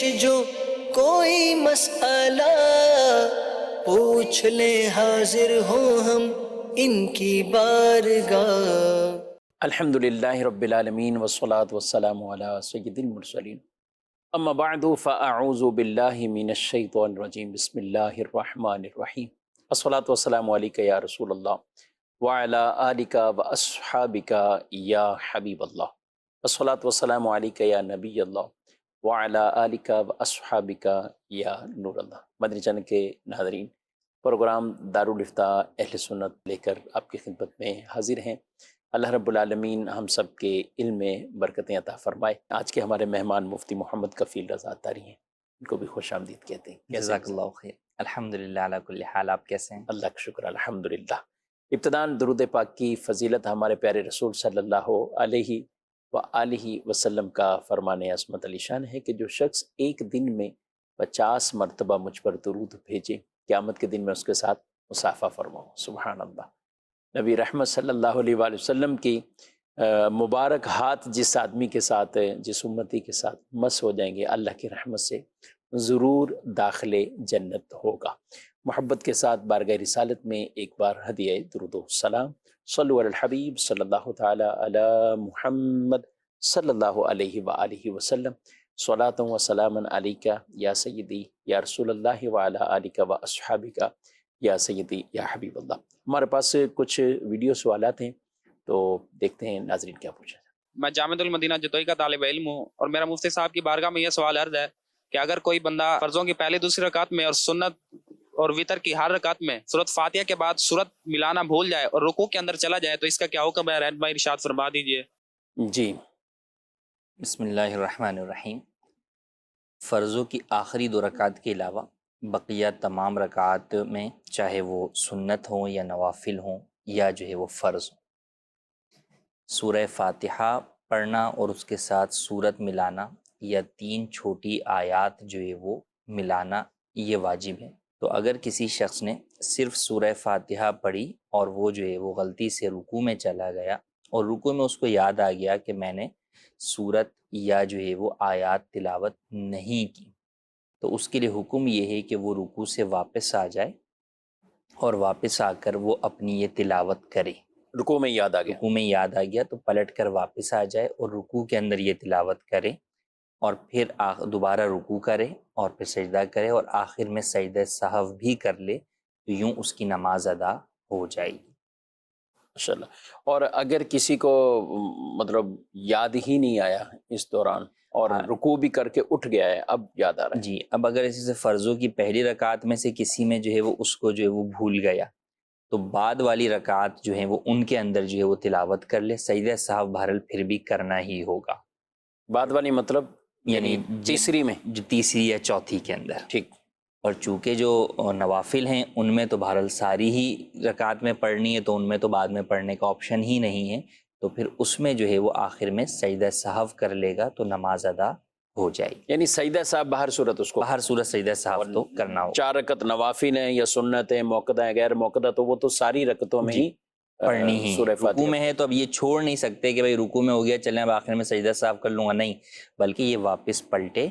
پیش جو کوئی مسئلہ پوچھ لے حاضر ہوں ہم ان کی بارگاہ۔ الحمدللہ رب العالمین والصلاة والسلام علی سید المرسلین، اما بعد فاعوذ باللہ من الشیطان الرجیم، بسم اللہ الرحمن الرحیم، الصلاة والسلام علیک یا رسول اللہ وعلی آلک واصحابک یا حبیب اللہ، الصلاة والسلام علیک یا نبی اللہ وعلی آلک واصحابک یا نور اللہ۔ مدنی چینل کے ناظرین، پروگرام دارالافتاء اہل سنت لے کر آپ کی خدمت میں حاضر ہیں۔ اللہ رب العالمین ہم سب کے علم میں برکتیں عطا فرمائے۔ آج کے ہمارے مہمان مفتی محمد کفیل رضا عطاری ہیں، ان کو بھی خوش آمدید کہتے ہیں۔ جزاک اللہ خیر۔ الحمدللہ علی کل حال، آپ کیسے ہیں؟ اللہ کا شکر الحمدللہ۔ ابتداً درود پاک کی فضیلت ہمارے پیارے رسول صلی اللہ علیہ وآلہ وسلم کا فرمان عصمت علی شان ہے کہ جو شخص ایک دن میں 50 مرتبہ مجھ پر درود بھیجے، قیامت کے دن میں اس کے ساتھ مصافحہ فرماؤں۔ سبحان اللہ۔ نبی رحمت صلی اللہ علیہ وآلہ وسلم کی مبارک ہاتھ جس آدمی کے ساتھ، جس امتی کے ساتھ مس ہو جائیں گے، اللہ کی رحمت سے ضرور داخل جنت ہوگا۔ محبت کے ساتھ بارگاہ رسالت میں ایک بار ہدیہ درود و سلام، صلو علی الحبیب صلی اللہ تعالی علی محمد صلی اللہ علیہ وآلہ وسلم، صلاۃ و سلام علیک یا سیدی یا رسول اللہ وعلی آلک و اصحابک یا سیدی یا حبیب اللہ۔ ہمارے پاس کچھ ویڈیو سوالات ہیں، تو دیکھتے ہیں ناظرین کیا پوچھا جائے۔ میں جامعۃ المدینہ جدوئی کا طالب علم ہوں، اور میرا مفتی صاحب کی بارگاہ میں یہ سوال عرض ہے کہ اگر کوئی بندہ فرضوں کی پہلی دوسری رکعت میں اور سنت اور وتر کی ہر رکعت میں سورۃ فاتحہ کے بعد سورت ملانا بھول جائے اور رکوع کے اندر چلا جائے تو اس کا کیا حکم ہے؟ رحمت بھائی ارشاد فرما دیجئے۔ جی بسم اللہ الرحمن الرحیم۔ فرضوں کی آخری 2 رکعت کے علاوہ بقیہ تمام رکعات میں، چاہے وہ سنت ہوں یا نوافل ہوں یا جو ہے وہ فرض ہوں، سورہ فاتحہ پڑھنا اور اس کے ساتھ سورت ملانا یا 3 چھوٹی آیات جو ہے وہ ملانا یہ واجب ہے۔ تو اگر کسی شخص نے صرف سورہ فاتحہ پڑھی اور وہ جو ہے وہ غلطی سے رکوع میں چلا گیا اور رکوع میں اس کو یاد آ گیا کہ میں نے سورت یا جو ہے وہ آیات تلاوت نہیں کی، تو اس کے لیے حکم یہ ہے کہ وہ رکوع سے واپس آ جائے اور واپس آ کر وہ اپنی یہ تلاوت کرے۔ رکوع میں یاد آ گیا، رکوع میں یاد آ گیا تو پلٹ کر واپس آ جائے اور رکوع کے اندر یہ تلاوت کرے، اور پھر دوبارہ رکوع کرے اور پھر سجدہ کرے، اور آخر میں سجدہ سہو بھی کر لے، تو یوں اس کی نماز ادا ہو جائے گی۔ ماشاءاللہ۔ اور اگر کسی کو مطلب یاد ہی نہیں آیا اس دوران اور رکوع بھی کر کے اٹھ گیا ہے، اب یاد آ رہا ہے، جی، اب اگر اسی سے فرضوں کی پہلی رکعت میں سے کسی میں جو ہے وہ اس کو جو ہے وہ بھول گیا، تو بعد والی رکعت جو ہیں وہ ان کے اندر جو ہے وہ تلاوت کر لے، سجدہ سہو بہرحال پھر بھی کرنا ہی ہوگا۔ بعد والی مطلب یعنی تیسری میں، جو تیسری یا چوتھی کے اندر، ٹھیک۔ اور چونکہ جو نوافل ہیں ان میں تو بہرحال ساری ہی رکعت میں پڑھنی ہے، تو ان میں تو بعد میں پڑھنے کا آپشن ہی نہیں ہے، تو پھر اس میں جو ہے وہ آخر میں سجدہ سہو کر لے گا تو نماز ادا ہو جائے گی۔ یعنی سجدہ صاحب باہر صورت اس کو، باہر صورت سجدہ سہو تو کرنا ہوگا۔ 4 رکعت نوافل ہیں یا سنت ہیں، موقدہ ہیں، غیر موقدہ، تو وہ تو ساری رکعتوں میں ہی پڑھنی ہی سورہ رکوع فاتحہ میں ہے، تو اب یہ چھوڑ نہیں سکتے کہ بھئی رکوع میں ہو گیا چلیں اب آخر میں سجدہ سہو کر لوں گا، نہیں، بلکہ یہ واپس پلٹے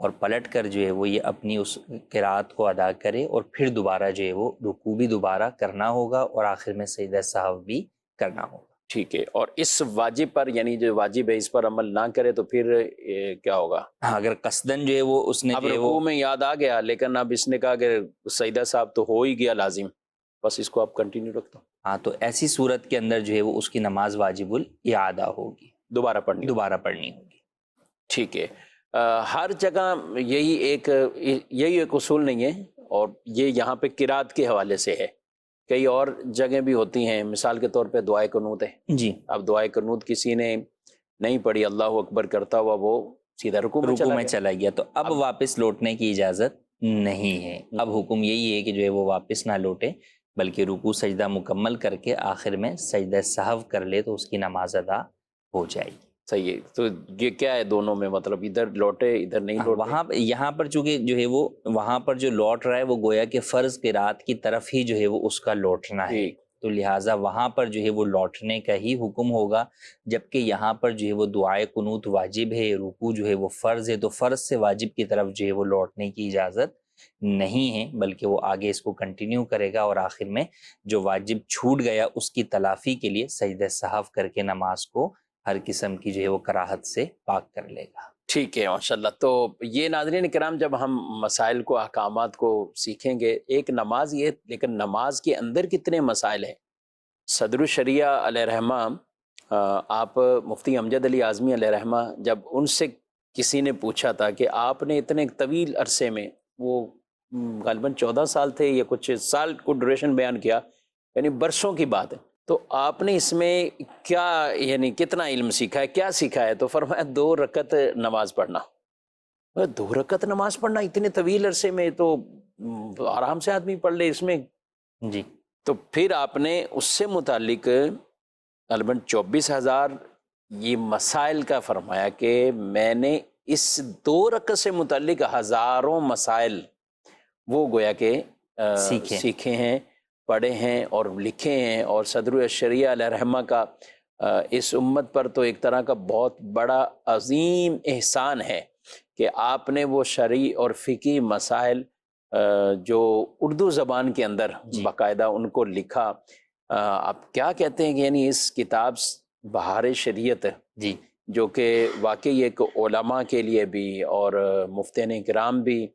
اور پلٹ کر جو ہے وہ یہ اپنی اس قرات کو ادا کرے، اور پھر دوبارہ جو ہے وہ رکوع بھی دوبارہ کرنا ہوگا اور آخر میں سجدہ سہو بھی کرنا ہوگا۔ ٹھیک ہے۔ اور اس واجب پر، یعنی جو واجب ہے اس پر عمل نہ کرے تو پھر کیا ہوگا؟ ہاں، اگر قصدن جو ہے وہ اس نے اب جو ہے رکوع وہ میں یاد آ گیا، لیکن اب اس نے کہا کہ سجدہ صاحب تو ہو ہی گیا لازم، بس اس کو آپ کنٹینیو رکھتا ہوں، ہاں، تو ایسی صورت کے اندر جو ہے وہ اس کی نماز واجب الاعادہ ہوگی، دوبارہ پڑھنی پڑھنی ہوگی۔ ٹھیک ہے۔ ہر جگہ یہی ایک اصول نہیں ہے، اور یہ یہاں پہ قرات کے حوالے سے ہے، کئی اور جگہ بھی ہوتی ہیں، مثال کے طور پہ دعائے قنوت ہے۔ جی، اب دعائے قنوت کسی نے نہیں پڑھی، اللہ اکبر کرتا ہوا وہ سیدھا رکوع میں چلا گیا، چلا گیا، تو اب واپس لوٹنے کی اجازت نہیں ہے۔ اب حکم یہی ہے کہ جو ہے وہ واپس نہ لوٹے، بلکہ رکوع سجدہ مکمل کر کے آخر میں سجدہ سہو کر لے تو اس کی نماز ادا ہو جائے گی۔ صحیح ہے۔ تو یہ کیا ہے دونوں میں، مطلب ادھر لوٹے ادھر نہیں لوٹے؟ یہاں پر چونکہ جو ہے وہ وہاں پر جو لوٹ رہا ہے وہ گویا کہ فرض قرات کی طرف ہی جو ہے وہ اس کا لوٹنا ہے، تو لہٰذا وہاں پر جو ہے وہ لوٹنے کا ہی حکم ہوگا، جبکہ یہاں پر جو ہے وہ دعائے قنوت واجب ہے، رکوع جو ہے وہ فرض ہے، تو فرض سے واجب کی طرف جو ہے وہ لوٹنے کی اجازت نہیں ہے، بلکہ وہ آگے اس کو کنٹینیو کرے گا اور آخر میں جو واجب چھوٹ گیا اس کی تلافی کے لیے سجدہ سہو کر کے نماز کو ہر قسم کی جو ہے وہ کراہت سے پاک کر لے گا۔ ٹھیک ہے، ماشاءاللہ۔ تو یہ ناظرین کرام، جب ہم مسائل کو، احکامات کو سیکھیں گے، ایک نماز یہ، لیکن نماز کے اندر کتنے مسائل ہیں۔ صدر الشریعہ علیہ رحمہ، آپ مفتی امجد علی اعظمی علیہ رحمہ، جب ان سے کسی نے پوچھا تھا کہ آپ نے اتنے طویل عرصے میں، وہ غالباً 14 سال تھے یا کچھ سال کو ڈوریشن بیان کیا، یعنی برسوں کی بات ہے، تو آپ نے اس میں کیا، یعنی کتنا علم سیکھا ہے، کیا سیکھا ہے؟ تو فرمایا 2 رکعت نماز پڑھنا۔ 2 رکعت نماز پڑھنا اتنے طویل عرصے میں، تو آرام سے آدمی پڑھ لے اس میں۔ جی، تو پھر آپ نے اس سے متعلق غالباً 24,000 یہ مسائل کا فرمایا کہ میں نے اس 2 رکعت سے متعلق ہزاروں مسائل وہ گویا کہ سیکھے ہیں، پڑھے ہیں اور لکھے ہیں۔ اور صدر الشریعہ علیہ رحمہ کا اس امت پر تو ایک طرح کا بہت بڑا عظیم احسان ہے کہ آپ نے وہ شرعی اور فقہی مسائل جو اردو زبان کے اندر باقاعدہ ان کو لکھا۔ آپ کیا کہتے ہیں کہ یعنی اس کتاب بہار شریعت، جی، جو کہ واقعی ایک علماء کے لیے بھی اور مفتین کرام بھی،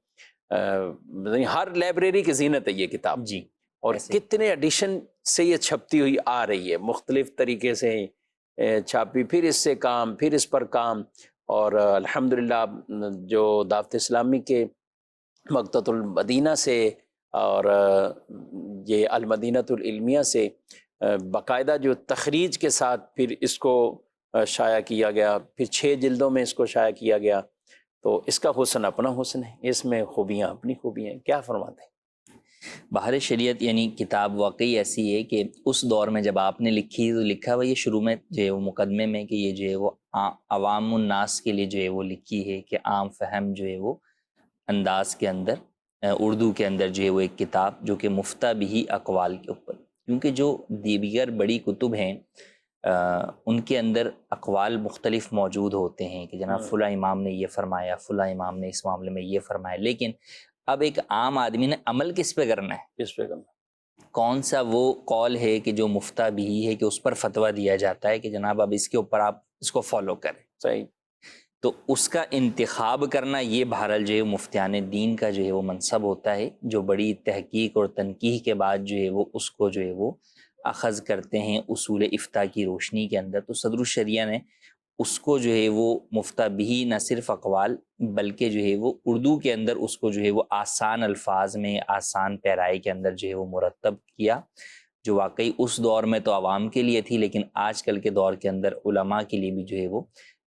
ہر لائبریری کی زینت ہے یہ کتاب، جی، اور کتنے ایڈیشن سے یہ چھپتی ہوئی آ رہی ہے، مختلف طریقے سے چھاپی، پھر اس سے کام، پھر اس پر کام، اور الحمدللہ جو دعوت اسلامی کے مکتبۃ المدینہ سے اور یہ المدینۃ العلمیہ سے باقاعدہ جو تخریج کے ساتھ پھر اس کو شائع کیا گیا، پھر 6 جلدوں میں اس کو شائع کیا گیا، تو اس کا حسن اپنا حسن ہے، اس میں خوبیاں اپنی خوبیاں ہیں۔ کیا فرماتے ہیں؟ بہار شریعت یعنی کتاب واقعی ایسی ہے کہ اس دور میں جب آپ نے لکھی تو لکھا ہوا یہ شروع میں جو ہے وہ مقدمے میں کہ یہ جو ہے وہ عوام الناس کے لیے جو ہے وہ لکھی ہے، کہ عام فہم جو ہے وہ انداز کے اندر اردو کے اندر جو ہے وہ ایک کتاب جو کہ مفتہ بھی اقوال کے اوپر، کیونکہ جو دیگر بڑی کتب ہیں ان کے اندر اقوال مختلف موجود ہوتے ہیں کہ جناب فلاں امام نے یہ فرمایا، فلاں امام نے اس معاملے میں یہ فرمایا، لیکن اب ایک عام آدمی نے عمل کس پہ کرنا ہے، کس پہ کرنا، کون سا وہ قول ہے کہ جو مفتہ بھی ہے کہ اس پر فتویٰ دیا جاتا ہے کہ جناب اب اس کے اوپر آپ اس کو فالو کریں، صحیح، تو اس کا انتخاب کرنا یہ بہرحال جو ہے مفتیان دین کا جو ہے وہ منصب ہوتا ہے، جو بڑی تحقیق اور تنقیح کے بعد جو ہے وہ اس کو جو ہے وہ اخذ کرتے ہیں اصول افتاء کی روشنی کے اندر۔ تو صدر الشریعہ نے اس کو جو ہے وہ مفتہ بھی نہ صرف اقوال بلکہ جو ہے وہ اردو کے اندر اس کو جو ہے وہ آسان الفاظ میں، آسان پیرائی کے اندر جو ہے وہ مرتب کیا، جو واقعی اس دور میں تو عوام کے لیے تھی، لیکن آج کل کے دور کے اندر علماء کے لیے بھی جو ہے وہ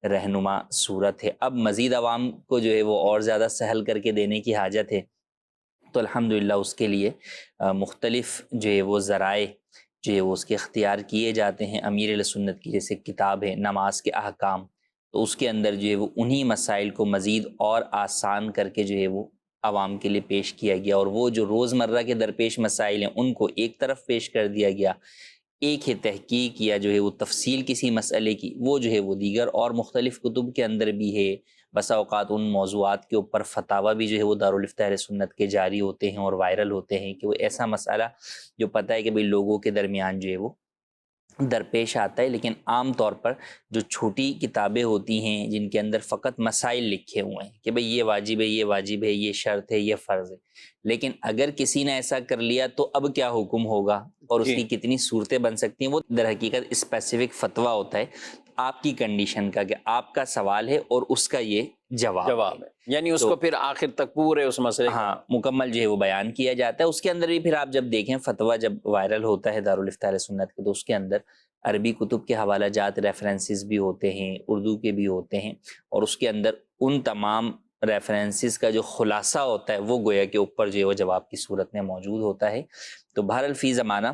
رہنما صورت ہے۔ اب مزید عوام کو جو ہے وہ اور زیادہ سہل کر کے دینے کی حاجت ہے، تو الحمدللہ اس کے لیے مختلف جو ہے وہ ذرائع جو ہے وہ اس کے اختیار کیے جاتے ہیں۔ امیر اہل سنت کی جیسے کتاب ہے نماز کے احکام، تو اس کے اندر جو ہے وہ انہی مسائل کو مزید اور آسان کر کے جو ہے وہ عوام کے لیے پیش کیا گیا، اور وہ جو روزمرہ کے درپیش مسائل ہیں ان کو ایک طرف پیش کر دیا گیا، ایک ہے تحقیق یا جو ہے وہ تفصیل کسی مسئلے کی وہ جو ہے وہ دیگر اور مختلف کتب کے اندر بھی ہے۔ بسا اوقات ان موضوعات کے اوپر فتاوی بھی جو ہے وہ دارالفتاء اہل سنت کے جاری ہوتے ہیں اور وائرل ہوتے ہیں کہ وہ ایسا مسئلہ جو پتہ ہے کہ بھئی لوگوں کے درمیان جو ہے وہ درپیش آتا ہے، لیکن عام طور پر جو چھوٹی کتابیں ہوتی ہیں جن کے اندر فقط مسائل لکھے ہوئے ہیں کہ بھئی یہ واجب ہے، یہ واجب ہے، یہ شرط ہے، یہ فرض ہے، لیکن اگر کسی نے ایسا کر لیا تو اب کیا حکم ہوگا اور اس کی کتنی صورتیں بن سکتی ہیں، وہ در حقیقت اسپیسیفک فتویٰ ہوتا ہے آپ کی کنڈیشن کا کہ آپ کا سوال ہے اور اس کا یہ جواب ہے، یعنی اس کو پھر آخر تک پورے اس مسئلے ہاں مکمل جو ہے وہ بیان کیا جاتا ہے۔ اس کے اندر بھی پھر آپ جب دیکھیں فتویٰ جب وائرل ہوتا ہے دارالفتاء اہل سنت کے تو اس کے اندر عربی کتب کے حوالہ جات ریفرنسز بھی ہوتے ہیں، اردو کے بھی ہوتے ہیں، اور اس کے اندر ان تمام ریفرنسز کا جو خلاصہ ہوتا ہے وہ گویا کہ اوپر جو ہے وہ جواب کی صورت میں موجود ہوتا ہے۔ تو بہرحال فی زمانہ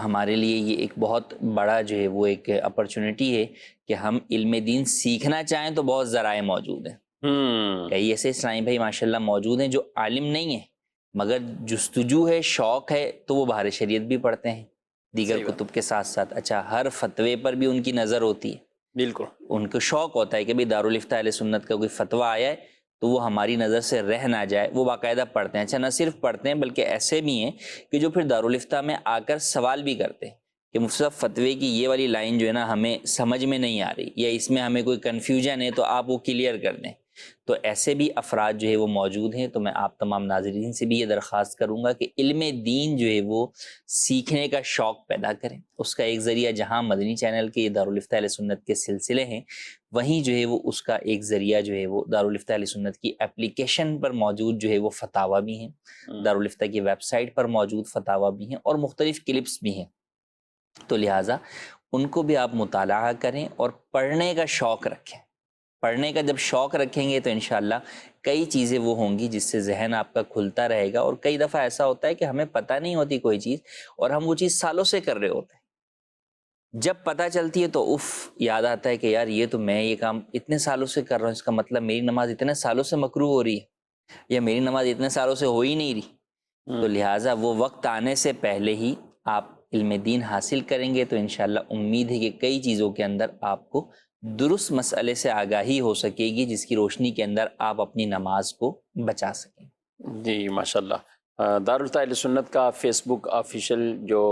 ہمارے لیے یہ ایک بہت بڑا جو ہے وہ ایک اپرچونٹی ہے کہ ہم علم دین سیکھنا چاہیں تو بہت ذرائع موجود ہیں۔ کئی ایسے اسلامی بھائی ماشاءاللہ موجود ہیں جو عالم نہیں ہیں مگر جستجو ہے، شوق ہے، تو وہ بہار شریعت بھی پڑھتے ہیں دیگر کتب کے ساتھ ساتھ. اچھا، ہر فتوے پر بھی ان کی نظر ہوتی ہے. بالکل. ان کو شوق ہوتا ہے کہ بھئی دارالفتہ اہل سنت کا کوئی فتویٰ آیا ہے تو وہ ہماری نظر سے رہ نہ جائے. وہ باقاعدہ پڑھتے ہیں. اچھا، نہ صرف پڑھتے ہیں بلکہ ایسے بھی ہیں کہ جو پھر دارالفتہ میں آ کر سوال بھی کرتے ہیں کہ مفتی صاحب فتوے کی یہ والی لائن جو ہے نا ہمیں سمجھ میں نہیں آ رہی، یا اس میں ہمیں کوئی کنفیوژن ہے تو آپ وہ کلیئر کر دیں. تو ایسے بھی افراد جو ہے وہ موجود ہیں. تو میں آپ تمام ناظرین سے بھی یہ درخواست کروں گا کہ علم دین جو ہے وہ سیکھنے کا شوق پیدا کریں. اس کا ایک ذریعہ جہاں مدنی چینل کے یہ دارالفتہ اہل سنت کے سلسلے ہیں، وہیں جو ہے وہ اس کا ایک ذریعہ جو ہے وہ دارالفتہ اہل سنت کی اپلیکیشن پر موجود جو ہے وہ فتاوی بھی ہیں، دارالفتہ کی ویب سائٹ پر موجود فتاوی بھی ہیں، اور مختلف کلپس بھی ہیں. تو لہٰذا ان کو بھی آپ مطالعہ کریں اور پڑھنے کا شوق رکھیں. پڑھنے کا جب شوق رکھیں گے تو انشاءاللہ کئی چیزیں وہ ہوں گی جس سے ذہن آپ کا کھلتا رہے گا. اور کئی دفعہ ایسا ہوتا ہے کہ ہمیں پتہ نہیں ہوتی کوئی چیز اور ہم وہ چیز سالوں سے کر رہے ہوتے ہیں. جب پتہ چلتی ہے تو یاد آتا ہے کہ یار یہ تو میں یہ کام اتنے سالوں سے کر رہا ہوں، اس کا مطلب میری نماز اتنے سالوں سے مکروہ ہو رہی ہے یا میری نماز اتنے سالوں سے ہو ہی نہیں رہی. تو لہٰذا وہ وقت آنے سے پہلے ہی آپ علم دین حاصل کریں گے تو انشاءاللہ امید ہے کہ کئی چیزوں کے اندر آپ کو درست مسئلے سے آگاہی ہو سکے گی جس کی روشنی کے اندر آپ اپنی نماز کو بچا سکیں. جی ماشاءاللہ. دارالفتہ اہل سنت کا فیس بک آفیشیل جو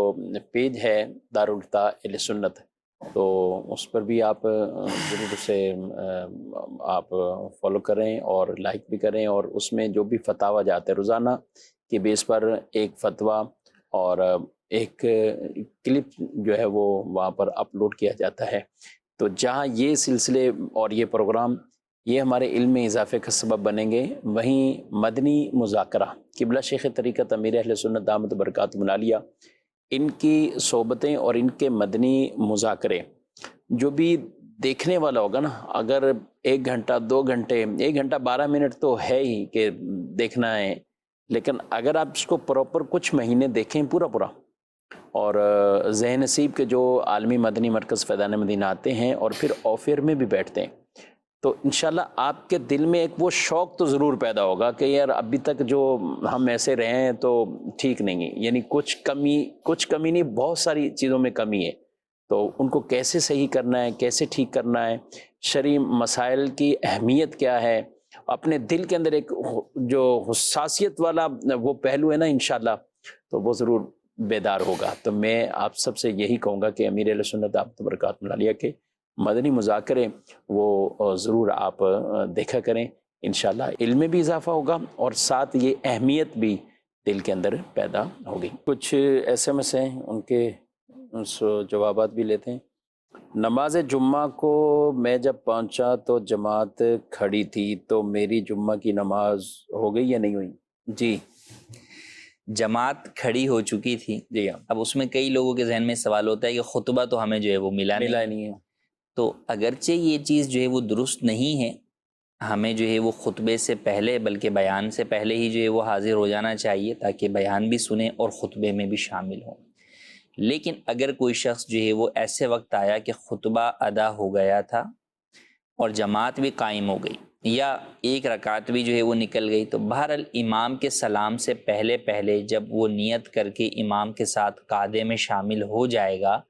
پیج ہے دارالفتہ اہل سنت، تو اس پر بھی آپ ضرور اسے آپ فالو کریں اور لائک بھی کریں. اور اس میں جو بھی فتاویٰ جاتے ہیں روزانہ کے بیس پر ایک فتویٰ اور ایک کلپ جو ہے وہ وہاں پر اپلوڈ کیا جاتا ہے. تو جہاں یہ سلسلے اور یہ پروگرام یہ ہمارے علم میں اضافے کا سبب بنیں گے، وہیں مدنی مذاکرہ قبلہ شیخ طریقت امیر اہل سنت دامت برکاتہم العالیہ ان کی صحبتیں اور ان کے مدنی مذاکرے جو بھی دیکھنے والا ہوگا نا، اگر 1 گھنٹہ 2 گھنٹے 1 گھنٹہ 12 منٹ تو ہے ہی کہ دیکھنا ہے، لیکن اگر آپ اس کو پراپر کچھ مہینے دیکھیں پورا اور ذہن نصیب کے جو عالمی مدنی مرکز فیضان مدینہ آتے ہیں اور پھر آفر میں بھی بیٹھتے ہیں، تو انشاءاللہ آپ کے دل میں ایک وہ شوق تو ضرور پیدا ہوگا کہ یار ابھی تک جو ہم ایسے رہے ہیں تو ٹھیک نہیں ہے، یعنی کچھ کمی نہیں، بہت ساری چیزوں میں کمی ہے. تو ان کو کیسے صحیح کرنا ہے، کیسے ٹھیک کرنا ہے، شرعی مسائل کی اہمیت کیا ہے، اپنے دل کے اندر ایک جو حساسیت والا وہ پہلو ہے نا انشاءاللہ، تو وہ ضرور بیدار ہوگا. تو میں آپ سب سے یہی کہوں گا کہ امیر اہل سنت دامت برکاتہم العالیہ کے مدنی مذاکرے وہ ضرور آپ دیکھا کریں. انشاءاللہ علم میں بھی اضافہ ہوگا اور ساتھ یہ اہمیت بھی دل کے اندر پیدا ہوگی. کچھ SMS ہیں، ان کے جوابات بھی لیتے ہیں. نماز جمعہ کو میں جب پہنچا تو جماعت کھڑی تھی، تو میری جمعہ کی نماز ہو گئی یا نہیں ہوئی؟ جی، جماعت کھڑی ہو چکی تھی. جی ہاں. اب اس میں کئی لوگوں کے ذہن میں سوال ہوتا ہے کہ خطبہ تو ہمیں جو ہے وہ ملا نہیں ہے. تو اگرچہ یہ چیز جو ہے وہ درست نہیں ہے، ہمیں جو ہے وہ خطبے سے پہلے بلکہ بیان سے پہلے ہی جو ہے وہ حاضر ہو جانا چاہیے تاکہ بیان بھی سنیں اور خطبے میں بھی شامل ہوں. لیکن اگر کوئی شخص جو ہے وہ ایسے وقت آیا کہ خطبہ ادا ہو گیا تھا اور جماعت بھی قائم ہو گئی یا 1 رکعت بھی جو ہے وہ نکل گئی، تو بہرحال امام کے سلام سے پہلے جب وہ نیت کر کے امام کے ساتھ قعدے میں شامل ہو جائے گا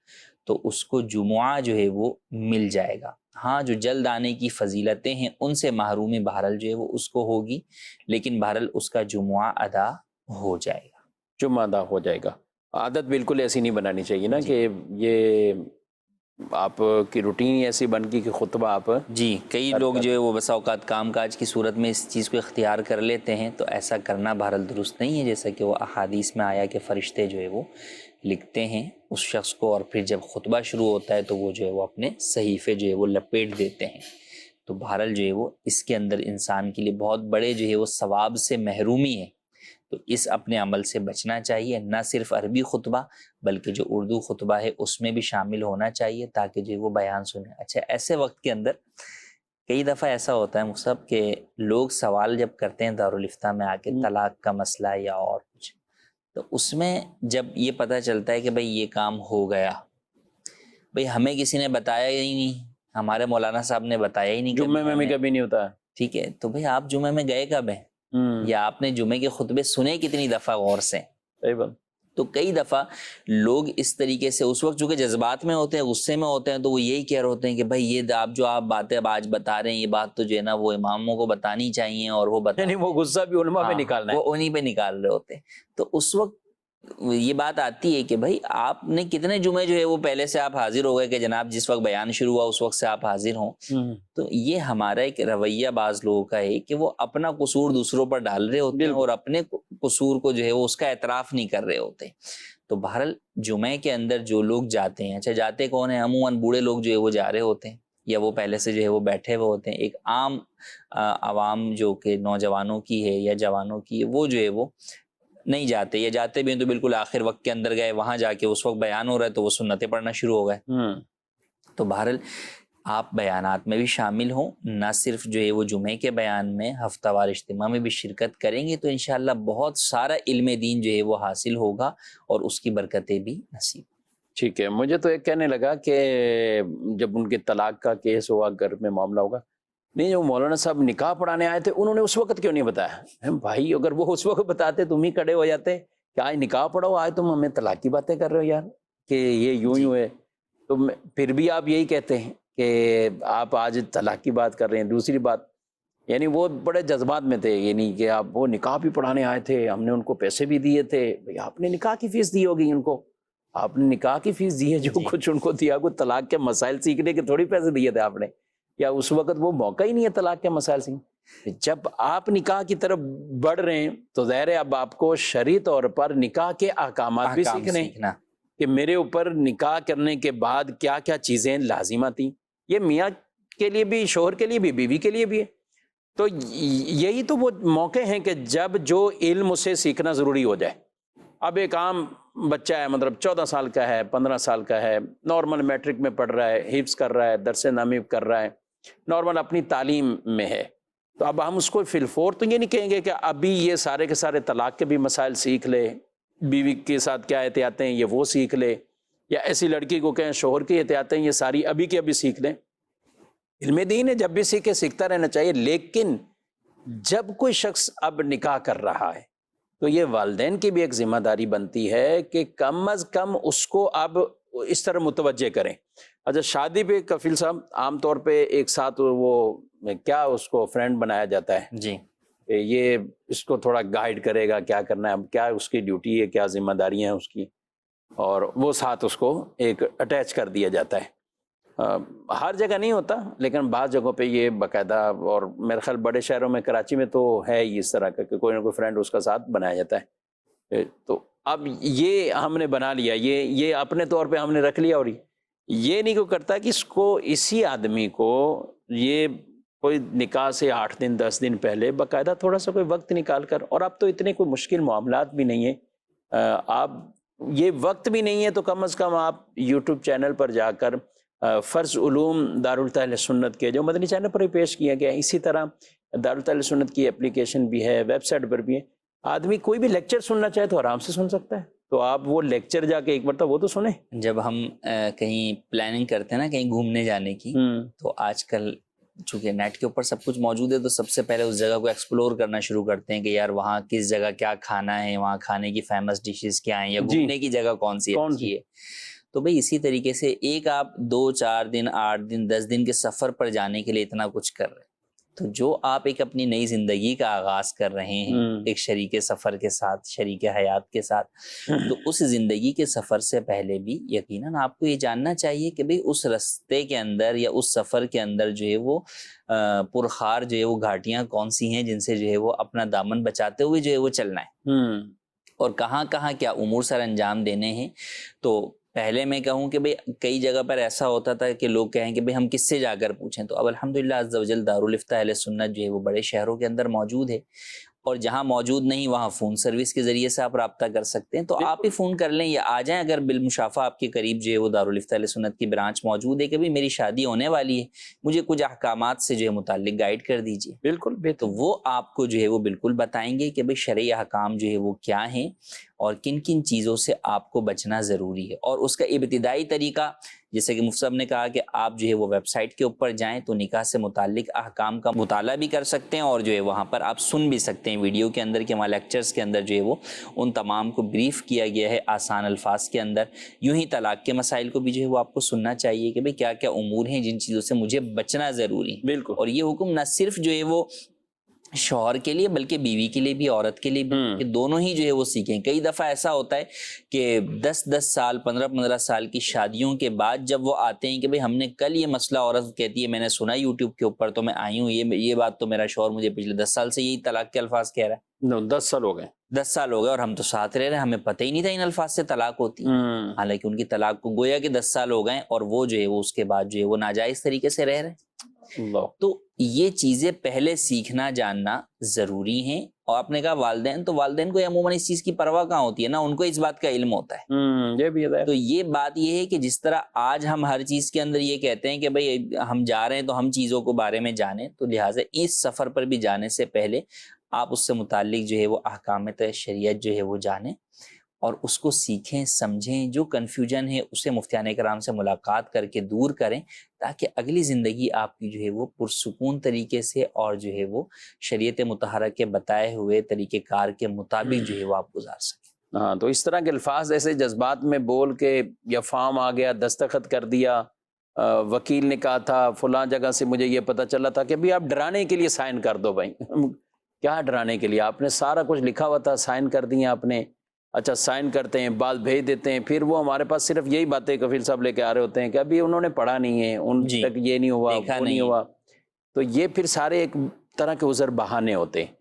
تو اس کو جمعہ جو ہے وہ مل جائے گا. ہاں، جو جلد آنے کی فضیلتیں ہیں ان سے محرومی بہرحال جو ہے وہ اس کو ہوگی، لیکن بہرحال اس کا جمعہ ادا ہو جائے گا. جمعہ ادا ہو جائے گا. عادت بالکل ایسی نہیں بنانی چاہیے نا کہ یہ آپ کی روٹین ایسی بن گئی کہ خطبہ آپ جی، کئی لوگ جو ہے وہ بسا اوقات کام کاج کی صورت میں اس چیز کو اختیار کر لیتے ہیں، تو ایسا کرنا بہرحال درست نہیں ہے. جیسا کہ وہ احادیث میں آیا کہ فرشتے جو ہے وہ لکھتے ہیں اس شخص کو، اور پھر جب خطبہ شروع ہوتا ہے تو وہ جو ہے وہ اپنے صحیفے جو ہے وہ لپیٹ دیتے ہیں. تو بہرحال جو ہے وہ اس کے اندر انسان کے لیے بہت بڑے جو ہے وہ ثواب سے محرومی ہے. تو اس اپنے عمل سے بچنا چاہیے. نہ صرف عربی خطبہ بلکہ جو اردو خطبہ ہے اس میں بھی شامل ہونا چاہیے تاکہ جو وہ بیان سنیں. اچھا، ایسے وقت کے اندر کئی دفعہ ایسا ہوتا ہے مصعب کہ لوگ سوال جب کرتے ہیں دارالفتہ میں آ کے طلاق کا مسئلہ یا اور کچھ، تو اس میں جب یہ پتہ چلتا ہے کہ بھئی یہ کام ہو گیا، بھئی ہمیں کسی نے بتایا ہی نہیں، ہمارے مولانا صاحب نے بتایا ہی نہیں، جمعے میں بھی کبھی نہیں ہوتا. ٹھیک ہے، تو بھئی آپ جمعے میں گئے کب ہیں؟ یا آپ نے جمعے کے خطبے سنے کتنی دفعہ غور سے. صحیح بات. تو کئی دفعہ لوگ اس طریقے سے اس وقت چونکہ جذبات میں ہوتے ہیں، غصے میں ہوتے ہیں، تو وہ یہی کہہ رہے ہوتے ہیں کہ بھائی یہ آپ باتیں اب آج بتا رہے ہیں، یہ بات تو جو ہے نا وہ اماموں کو بتانی چاہیے، اور وہ یعنی وہ غصہ بھی علماء پہ نکالنا ہے. وہ انہیں پہ نکال رہے ہوتے ہیں. تو اس وقت یہ بات آتی ہے کہ بھائی آپ نے کتنے جمعے جو ہے وہ پہلے سے آپ حاضر ہو گئے کہ جناب جس وقت بیان شروع ہوا اس وقت سے آپ حاضر ہوں. تو یہ ہمارا ایک رویہ بعض لوگوں کا ہے کہ وہ اپنا قصور دوسروں پر ڈال رہے ہوتے ہیں اور اپنے قصور کو جو ہے وہ اس کا اعتراف نہیں کر رہے ہوتے. تو بہرحال جمعے کے اندر جو لوگ جاتے ہیں، اچھا جاتے کون ہیں؟ عموماً بوڑھے لوگ جو ہے وہ جا رہے ہوتے ہیں، یا وہ پہلے سے جو ہے وہ بیٹھے ہوئے ہوتے ہیں. ایک عام عوام جو کہ نوجوانوں کی ہے یا جوانوں کی ہے، وہ جو ہے وہ نہیں جاتے، یا جاتے بھی ہیں تو بالکل آخر وقت کے اندر گئے، وہاں جا کے اس وقت بیان ہو رہا ہے تو وہ سنتیں پڑھنا شروع ہو گئے. تو بہرحال آپ بیانات میں بھی شامل ہوں، نہ صرف جو ہے وہ جمعے کے بیان میں، ہفتہ وار اجتماع میں بھی شرکت کریں گے تو انشاءاللہ بہت سارا علم دین جو ہے وہ حاصل ہوگا اور اس کی برکتیں بھی نصیب. ٹھیک ہے. مجھے تو ایک کہنے لگا کہ جب ان کے طلاق کا کیس ہوا، گھر میں معاملہ ہوگا، نہیں جو مولانا صاحب نکاح پڑھانے آئے تھے انہوں نے اس وقت کیوں نہیں بتایا؟ بھائی اگر وہ اس وقت بتاتے تم ہی کھڑے ہو جاتے کہ آج نکاح پڑھو، آج تم ہمیں طلاق کی باتیں کر رہے ہو یار کہ یہ یوں ہے. تو پھر بھی آپ یہی کہتے ہیں کہ آپ آج طلاق کی بات کر رہے ہیں. دوسری بات یعنی وہ بڑے جذبات میں تھے، یعنی کہ آپ وہ نکاح بھی پڑھانے آئے تھے، ہم نے ان کو پیسے بھی دیے تھے. بھئی آپ نے نکاح کی فیس دی ہوگی ان کو، آپ نے نکاح کی فیس دی ہے، جو کچھ ان کو دیا، کوئی طلاق کے مسائل سیکھنے کے تھوڑی پیسے دیے تھے آپ نے، یا اس وقت وہ موقع ہی نہیں ہے طلاق کے مسائل سیکھنے. جب آپ نکاح کی طرف بڑھ رہے ہیں تو ظاہر ہے اب آپ کو شرعی طور پر نکاح کے احکامات بھی سیکھنے ہیں کہ میرے اوپر نکاح کرنے کے بعد کیا کیا چیزیں لازمہ تھیں. یہ میاں کے لیے بھی، شوہر کے لیے بھی، بیوی کے لیے بھی ہے. تو یہی تو وہ موقع ہیں کہ جب جو علم اسے سیکھنا ضروری ہو جائے. اب ایک عام بچہ ہے، مطلب 14 سال کا ہے، 15 سال کا ہے، نارمل میٹرک میں پڑھ رہا ہے، حفظ کر رہا ہے، درس نامی کر رہا ہے، نارمل اپنی تعلیم میں ہے. تو اب ہم اس کو فی الفور تو یہ نہیں کہیں گے کہ ابھی یہ سارے کے سارے طلاق کے بھی مسائل سیکھ لے، بیوی کے ساتھ کیا احتیاطیں ہیں یہ وہ سیکھ لے، یا ایسی لڑکی کو کہیں شوہر کی احتیاطیں یہ ساری ابھی کے ابھی سیکھ لیں. علم دین ہے، جب بھی سیکھے سیکھتا رہنا چاہیے. لیکن جب کوئی شخص اب نکاح کر رہا ہے تو یہ والدین کی بھی ایک ذمہ داری بنتی ہے کہ کم از کم اس کو اب اس طرح متوجہ کریں. اچھا شادی پہ کفیل صاحب عام طور پہ ایک ساتھ وہ کیا اس کو فرینڈ بنایا جاتا ہے جی، یہ اس کو تھوڑا گائیڈ کرے گا کیا کرنا ہے، اب کیا اس کی ڈیوٹی ہے، کیا ذمہ داریاں ہیں اس کی، اور وہ ساتھ اس کو ایک اٹیچ کر دیا جاتا ہے. ہر جگہ نہیں ہوتا لیکن بعض جگہوں پہ یہ باقاعدہ، اور میرے خیال بڑے شہروں میں کراچی میں تو ہے ہی اس طرح کا کہ کوئی نہ کوئی فرینڈ اس کا ساتھ بنایا جاتا ہے. تو اب یہ ہم نے بنا لیا، یہ اپنے طور پہ ہم نے رکھ لیا، اور یہ نہیں کوئی کرتا کہ اس کو اسی آدمی کو یہ کوئی نکاح سے 8 دن 10 دن پہلے باقاعدہ تھوڑا سا کوئی وقت نکال کر، اور اب تو اتنے کوئی مشکل معاملات بھی نہیں ہیں، آپ یہ وقت بھی نہیں ہے تو کم از کم آپ یوٹیوب چینل پر جا کر فرض علوم دارالتاہل سنت کے جو مدنی چینل پر ہی پیش کیا گیا ہے، اسی طرح دارالتاہل سنت کی اپلیکیشن بھی ہے، ویب سائٹ پر بھی ہے. آدمی کوئی بھی لیکچر سننا چاہے تو آرام سے سن سکتا ہے. تو آپ وہ لیکچر جا کے ایک مرتبہ وہ تو سنیں. جب ہم کہیں پلاننگ کرتے ہیں نا کہیں گھومنے جانے کی، تو آج کل چونکہ نیٹ کے اوپر سب کچھ موجود ہے تو سب سے پہلے اس جگہ کو ایکسپلور کرنا شروع کرتے ہیں کہ یار وہاں کس جگہ کیا کھانا ہے، وہاں کھانے کی فیمس ڈشز کیا ہیں، یا گھومنے کی جگہ کون سی ہے. تو بھئی اسی طریقے سے ایک آپ 2 4 دن 8 دن 10 دن کے سفر پر جانے کے لیے اتنا کچھ کر رہے ہیں، تو جو آپ ایک اپنی نئی زندگی کا آغاز کر رہے ہیں ایک شریک سفر کے ساتھ، شریک حیات کے ساتھ، تو اس زندگی کے سفر سے پہلے بھی یقیناً آپ کو یہ جاننا چاہیے کہ بھئی اس رستے کے اندر یا اس سفر کے اندر جو ہے وہ پرخار جو ہے وہ گھاٹیاں کون سی ہیں جن سے جو ہے وہ اپنا دامن بچاتے ہوئے جو ہے وہ چلنا ہے، اور کہاں کہاں کیا امور سر انجام دینے ہیں. تو پہلے میں کہوں کہ بھئی کئی جگہ پر ایسا ہوتا تھا کہ لوگ کہیں کہ بھئی ہم کس سے جا کر پوچھیں، تو اب الحمدللہ عز و جل دارالافتاء اہل سنت جو ہے وہ بڑے شہروں کے اندر موجود ہے، اور جہاں موجود نہیں وہاں فون سروس کے ذریعے سے آپ رابطہ کر سکتے ہیں. تو آپ ہی فون کر لیں یا آ جائیں، اگر بالمشافہ آپ کے قریب جو ہے وہ دارالافتاء اہل سنت کی برانچ موجود ہے کہ بھئی میری شادی ہونے والی ہے، مجھے کچھ احکامات سے جو ہے متعلق گائیڈ کر دیجیے. بالکل تو وہ آپ کو جو ہے وہ بالکل بتائیں گے کہ بھئی شرعی احکام جو ہے وہ کیا ہیں، اور کن کن چیزوں سے آپ کو بچنا ضروری ہے. اور اس کا ابتدائی طریقہ جیسے کہ مفتی صاحب نے کہا کہ آپ جو ہے وہ ویب سائٹ کے اوپر جائیں تو نکاح سے متعلق احکام کا مطالعہ بھی کر سکتے ہیں اور جو ہے وہاں پر آپ سن بھی سکتے ہیں ویڈیو کے اندر کہ وہاں لیکچرز کے اندر جو ہے وہ ان تمام کو بریف کیا گیا ہے آسان الفاظ کے اندر. یوں ہی طلاق کے مسائل کو بھی جو ہے وہ آپ کو سننا چاہیے کہ بھئی کیا کیا امور ہیں جن چیزوں سے مجھے بچنا ضروری ہے. بالکل. اور یہ حکم نہ صرف جو ہے وہ شوہر کے لیے بلکہ بیوی کے لیے بھی عورت کے لیے بھی کہ دونوں ہی جو ہے وہ سیکھیں. کئی دفعہ ایسا ہوتا ہے کہ 10 سال 15 سال کی شادیوں کے بعد جب وہ آتے ہیں کہ بھئی ہم نے کل یہ مسئلہ، عورت کہتی ہے میں نے سنا یوٹیوب کے اوپر تو میں آئی ہوں، یہ بات تو میرا شوہر مجھے پچھلے 10 سال سے یہی طلاق کے الفاظ کہہ رہا ہے. 10 سال ہو گئے 10 سال ہو گئے اور ہم تو ساتھ رہ رہے ہیں، ہمیں پتہ ہی نہیں تھا ان الفاظ سے طلاق ہوتی ہے. حالانکہ ان کی طلاق کو گویا کہ 10 سال ہو گئے اور وہ جو ہے وہ اس کے بعد جو ہے وہ ناجائز طریقے سے رہ رہے ہیں. تو یہ چیزیں پہلے سیکھنا جاننا ضروری ہیں. اور آپ نے کہا والدین، تو والدین کو عموماً اس چیز کی پرواہ کہاں ہوتی ہے نا، ان کو اس بات کا علم ہوتا ہے. یہ بھی ہے. تو یہ بات یہ ہے کہ جس طرح آج ہم ہر چیز کے اندر یہ کہتے ہیں کہ بھئی ہم جا رہے ہیں تو ہم چیزوں کو بارے میں جانیں، تو لہٰذا اس سفر پر بھی جانے سے پہلے آپ اس سے متعلق جو ہے وہ احکام شریعت جو ہے وہ جانیں اور اس کو سیکھیں سمجھیں. جو کنفیوژن ہے اسے مفتیان کرام سے ملاقات کر کے دور کریں تاکہ اگلی زندگی آپ کی جو ہے وہ پرسکون طریقے سے اور جو ہے وہ شریعت مطہرہ کے بتائے ہوئے طریقہ کار کے مطابق جو ہے وہ آپ گزار سکیں. ہاں، تو اس طرح کے الفاظ ایسے جذبات میں بول کے یا فارم آ گیا دستخط کر دیا، وکیل نے کہا تھا فلاں جگہ سے مجھے یہ پتہ چلا تھا کہ بھی آپ ڈرانے کے لیے سائن کر دو. بھائی کیا ڈرانے کے لیے؟ آپ نے سارا کچھ لکھا ہوا تھا، سائن کر دیا آپ نے. اچھا سائن کرتے ہیں، بعد بھیج دیتے ہیں، پھر وہ ہمارے پاس صرف یہی باتیں کفیل صاحب لے کے آ رہے ہوتے ہیں کہ ابھی انہوں نے پڑھا نہیں ہے، ان تک یہ نہیں ہوا، وہ نہیں ہوا. تو یہ پھر سارے ایک طرح کے عذر بہانے ہوتے ہیں.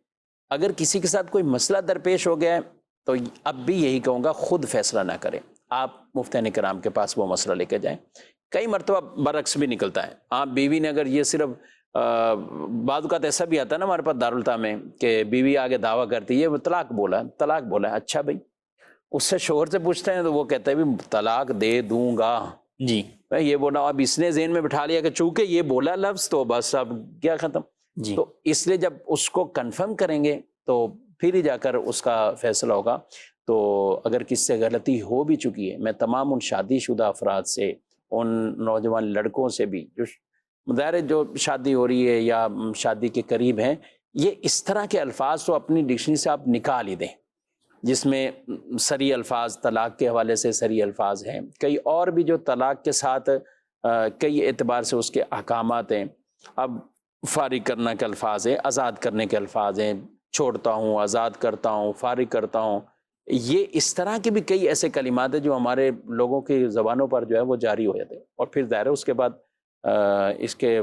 اگر کسی کے ساتھ کوئی مسئلہ درپیش ہو گیا ہے تو اب بھی یہی کہوں گا خود فیصلہ نہ کریں، آپ مفتیان کرام کے پاس وہ مسئلہ لے کے جائیں. کئی مرتبہ برعکس بھی نکلتا ہے. آپ بیوی نے اگر یہ صرف بعض اوقات ایسا بھی آتا ہے نا ہمارے پاس دارالتا میں کہ بیوی آگے دعویٰ کرتی ہے وہ طلاق بولا ہے. اچھا بھائی، اس سے شوہر سے پوچھتے ہیں تو وہ کہتا ہے بھی طلاق دے دوں گا. جی یہ بولا، اب اس نے ذہن میں بٹھا لیا کہ چونکہ یہ بولا لفظ تو بس اب کیا ختم. جی تو اس لیے جب اس کو کنفرم کریں گے تو پھر ہی جا کر اس کا فیصلہ ہوگا. تو اگر کس سے غلطی ہو بھی چکی ہے، میں تمام ان شادی شدہ افراد سے، ان نوجوان لڑکوں سے بھی جو ظاہر جو شادی ہو رہی ہے یا شادی کے قریب ہیں، یہ اس طرح کے الفاظ تو اپنی ڈکشنری سے آپ نکال ہی دیں جس میں سری الفاظ، طلاق کے حوالے سے سری الفاظ ہیں، کئی اور بھی جو طلاق کے ساتھ کئی اعتبار سے اس کے احکامات ہیں. اب فارغ کرنا کے الفاظ ہیں، آزاد کرنے کے الفاظ ہیں، چھوڑتا ہوں، آزاد کرتا ہوں، فارغ کرتا ہوں. یہ اس طرح کے بھی کئی ایسے کلمات ہیں جو ہمارے لوگوں کی زبانوں پر جو ہے وہ جاری ہو جاتے ہیں. اور پھر ظاہر ہے اس کے بعد اس کے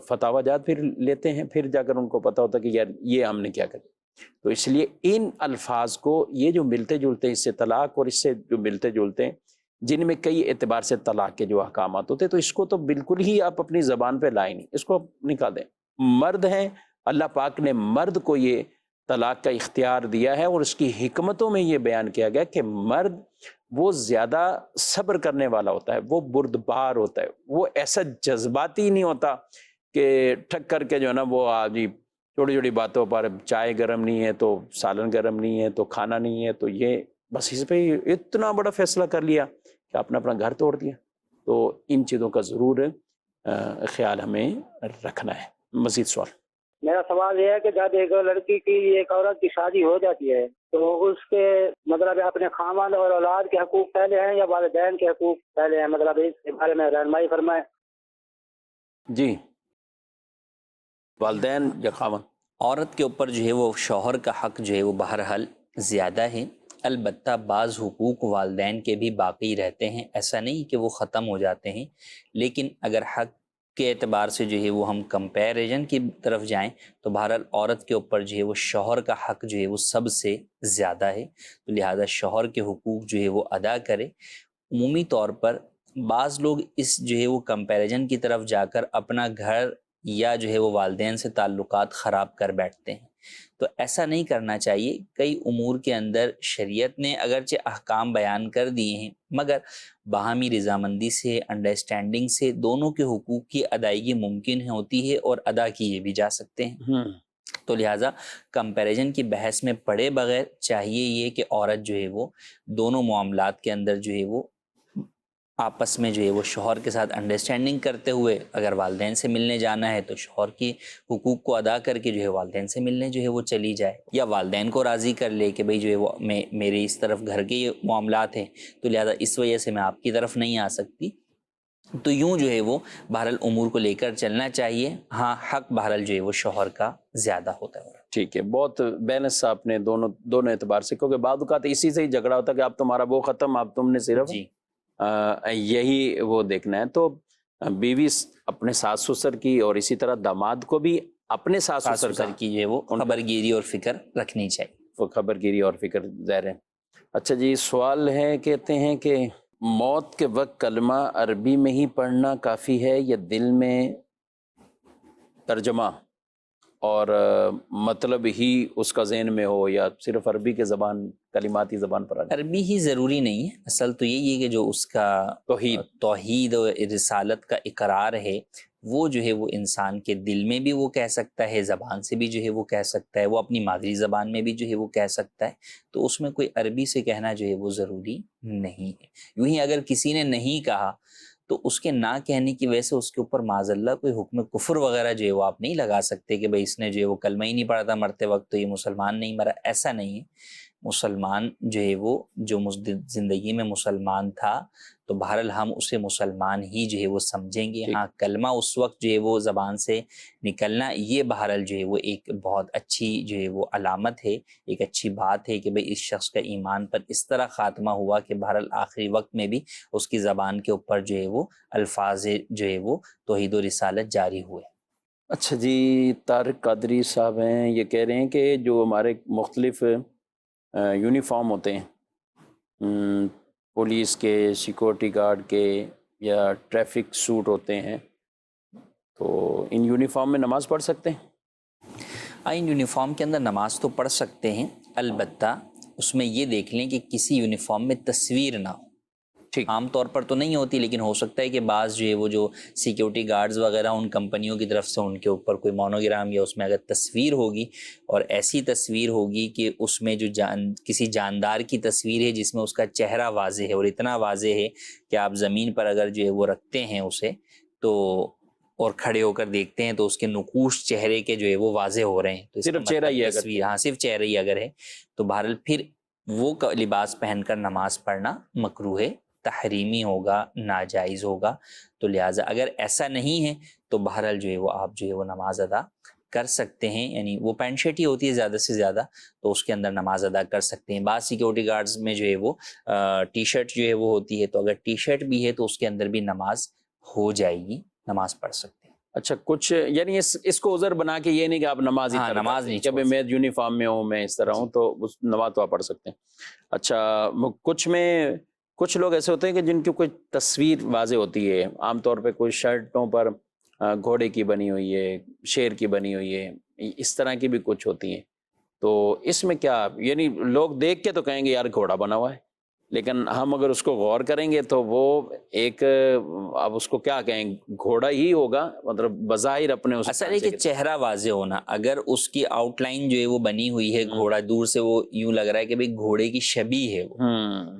فتاوی جات پھر لیتے ہیں، پھر جا کر ان کو پتہ ہوتا ہے کہ یار یہ ہم نے کیا کرا. تو اس لیے ان الفاظ کو، یہ جو ملتے جلتے ہیں اس سے طلاق اور اس سے جو ملتے جلتے ہیں جن میں کئی اعتبار سے طلاق کے جو احکامات ہوتے ہیں، تو اس کو تو بالکل ہی آپ اپنی زبان پہ لائیں نہیں، اس کو نکال دیں. مرد ہیں، اللہ پاک نے مرد کو یہ طلاق کا اختیار دیا ہے اور اس کی حکمتوں میں یہ بیان کیا گیا کہ مرد وہ زیادہ صبر کرنے والا ہوتا ہے، وہ بردبار ہوتا ہے، وہ ایسا جذباتی نہیں ہوتا کہ ٹھک کر کے جو ہے نا وہ جی چھوٹی چھوٹی باتوں پر چائے گرم نہیں ہے تو سالن گرم نہیں ہے تو کھانا نہیں ہے تو یہ بس اس پہ اتنا بڑا فیصلہ کر لیا کہ آپ نے اپنا گھر توڑ دیا. تو ان چیزوں کا ضرور خیال ہمیں رکھنا ہے. مزید سوال؟ میرا سوال یہ ہے کہ جب ایک لڑکی کی ایک عورت کی شادی ہو جاتی ہے تو اس کے مطلب اپنے خاوند اور اولاد کے حقوق پہلے ہیں یا والدین کے حقوق پہلے ہیں، مطلب اس کے بارے میں رہنمائی فرمائیں. جی، والدین یا خاوند؟ عورت کے اوپر جو ہے وہ شوہر کا حق جو ہے وہ بہرحال زیادہ ہے. البتہ بعض حقوق والدین کے بھی باقی رہتے ہیں، ایسا نہیں کہ وہ ختم ہو جاتے ہیں. لیکن اگر حق کے اعتبار سے جو ہے وہ ہم کمپیریزن کی طرف جائیں تو بہرحال عورت کے اوپر جو ہے وہ شوہر کا حق جو ہے وہ سب سے زیادہ ہے. تو لہٰذا شوہر کے حقوق جو ہے وہ ادا کرے. عمومی طور پر بعض لوگ اس جو ہے وہ کمپیریزن کی طرف جا کر اپنا گھر یا جو ہے وہ والدین سے تعلقات خراب کر بیٹھتے ہیں. تو ایسا نہیں کرنا چاہیے. کئی امور کے اندر شریعت نے اگرچہ احکام بیان کر دیے ہیں مگر باہمی رضامندی سے، انڈرسٹینڈنگ سے دونوں کے حقوق کی ادائیگی ممکن ہوتی ہے اور ادا کیے بھی جا سکتے ہیں. تو لہٰذا کمپیریزن کی بحث میں پڑے بغیر چاہیے یہ کہ عورت جو ہے وہ دونوں معاملات کے اندر جو ہے وہ آپس میں جو ہے وہ شوہر کے ساتھ انڈرسٹینڈنگ کرتے ہوئے، اگر والدین سے ملنے جانا ہے تو شوہر کی حقوق کو ادا کر کے جو ہے والدین سے ملنے جو ہے وہ چلی جائے، یا والدین کو راضی کر لے کہ بھئی جو ہے وہ میرے اس طرف گھر کے یہ معاملات ہیں تو لہٰذا اس وجہ سے میں آپ کی طرف نہیں آ سکتی. تو یوں جو ہے وہ بہرحال امور کو لے کر چلنا چاہیے. ہاں حق بہرحال جو ہے وہ شوہر کا زیادہ ہوتا ہے. ٹھیک ہے، بہت بیلنس آپ نے دونوں اعتبار سے، کیونکہ بعض اوقات اسی سے ہی جھگڑا ہوتا ہے کہ اب تمہارا وہ ختم، اب تم نے صرف جی یہی وہ دیکھنا ہے. تو بیوی اپنے ساس سسر کی اور اسی طرح داماد کو بھی اپنے ساس سسر کی جو ہے وہ خبر گیری اور فکر رکھنی چاہیے. وہ خبر گیری اور فکر ظاہر ہے. اچھا جی، سوال ہے، کہتے ہیں کہ موت کے وقت کلمہ عربی میں ہی پڑھنا کافی ہے یا دل میں ترجمہ اور مطلب ہی اس کا ذہن میں ہو، یا صرف عربی کے زبان کلماتی زبان پر آنا؟ عربی ہی ضروری نہیں ہے، اصل تو یہی ہے کہ جو اس کا توحید اور رسالت کا اقرار ہے وہ جو ہے وہ انسان کے دل میں بھی وہ کہہ سکتا ہے، زبان سے بھی جو ہے وہ کہہ سکتا ہے، وہ اپنی مادری زبان میں بھی جو ہے وہ کہہ سکتا ہے. تو اس میں کوئی عربی سے کہنا جو ہے وہ ضروری نہیں ہے. یوں ہی اگر کسی نے نہیں کہا تو اس کے نہ کہنے کی وجہ سے اس کے اوپر معاذ اللہ کوئی حکم کفر وغیرہ جو ہے وہ آپ نہیں لگا سکتے کہ بھئی اس نے جو ہے وہ کلمہ ہی نہیں پڑھا تھا مرتے وقت تو یہ مسلمان نہیں مرا. ایسا نہیں ہے. مسلمان جو ہے وہ جو زندگی میں مسلمان تھا تو بہرحال ہم اسے مسلمان ہی جو ہے وہ سمجھیں گے. ہاں کلمہ اس وقت جو ہے وہ زبان سے نکلنا یہ بہرحال جو ہے وہ ایک بہت اچھی جو ہے وہ علامت ہے، ایک اچھی بات ہے کہ بھئی اس شخص کا ایمان پر اس طرح خاتمہ ہوا کہ بہرحال آخری وقت میں بھی اس کی زبان کے اوپر جو ہے وہ الفاظ جو ہے وہ توحید و رسالت جاری ہوئے. اچھا جی، طارق قادری صاحب ہیں، یہ کہہ رہے ہیں کہ جو ہمارے مختلف یونیفارم ہوتے ہیں، پولیس کے، سیکورٹی گارڈ کے یا ٹریفک سوٹ ہوتے ہیں، تو ان یونیفارم میں نماز پڑھ سکتے ہیں؟ ان یونیفارم کے اندر نماز تو پڑھ سکتے ہیں، البتہ اس میں یہ دیکھ لیں کہ کسی یونیفارم میں تصویر نہ ہو. عام طور پر تو نہیں ہوتی، لیکن ہو سکتا ہے کہ بعض جو ہے وہ جو سیکیورٹی گارڈز وغیرہ ان کمپنیوں کی طرف سے ان کے اوپر کوئی مونوگرام یا اس میں اگر تصویر ہوگی اور ایسی تصویر ہوگی کہ اس میں جو کسی جاندار کی تصویر ہے جس میں اس کا چہرہ واضح ہے اور اتنا واضح ہے کہ آپ زمین پر اگر جو ہے وہ رکھتے ہیں اسے تو اور کھڑے ہو کر دیکھتے ہیں تو اس کے نقوش چہرے کے جو ہے وہ واضح ہو رہے ہیں، تو صرف چہرہ ہی تصویر، ہاں صرف چہرہ ہی اگر ہے تو بہرحال پھر وہ لباس پہن کر نماز پڑھنا مکروہ ہے، تحریمی ہوگا، ناجائز ہوگا. تو لہٰذا اگر ایسا نہیں ہے تو بہرحال جو ہے وہ آپ جو ہے وہ نماز ادا کر سکتے ہیں. یعنی وہ پینٹ شرٹ ہی ہوتی ہے زیادہ سے زیادہ، تو اس کے اندر نماز ادا کر سکتے ہیں. بعض سیکیورٹی گارڈز میں جو ہے وہ ٹی شرٹ جو ہے وہ ہوتی ہے، تو اگر ٹی شرٹ بھی ہے تو اس کے اندر بھی نماز ہو جائے گی، نماز پڑھ سکتے ہیں. اچھا، کچھ یعنی اس کو عذر بنا کے یہ نہیں کہ آپ نماز ہی نماز نہیں، کہ میں یونیفارم میں ہوں، میں اس طرح ہوں، تو نماز تو آپ پڑھ سکتے ہیں. اچھا، کچھ لوگ ایسے ہوتے ہیں کہ جن کی کوئی تصویر واضح ہوتی ہے، عام طور پہ کوئی شرٹوں پر گھوڑے کی بنی ہوئی ہے، شیر کی بنی ہوئی ہے، اس طرح کی بھی کچھ ہوتی ہیں، تو اس میں کیا، یعنی لوگ دیکھ کے تو کہیں گے یار گھوڑا بنا ہوا ہے، لیکن ہم اگر اس کو غور کریں گے تو وہ ایک، اب اس کو کیا کہیں، گھوڑا ہی ہوگا، مطلب بظاہر اپنے اصل ہے کہ چہرہ واضح ہونا. اگر اس کی آؤٹ لائن جو ہے وہ بنی ہوئی ہے گھوڑا، دور سے وہ یوں لگ رہا ہے کہ بھئی گھوڑے کی شبیہ ہے وہ،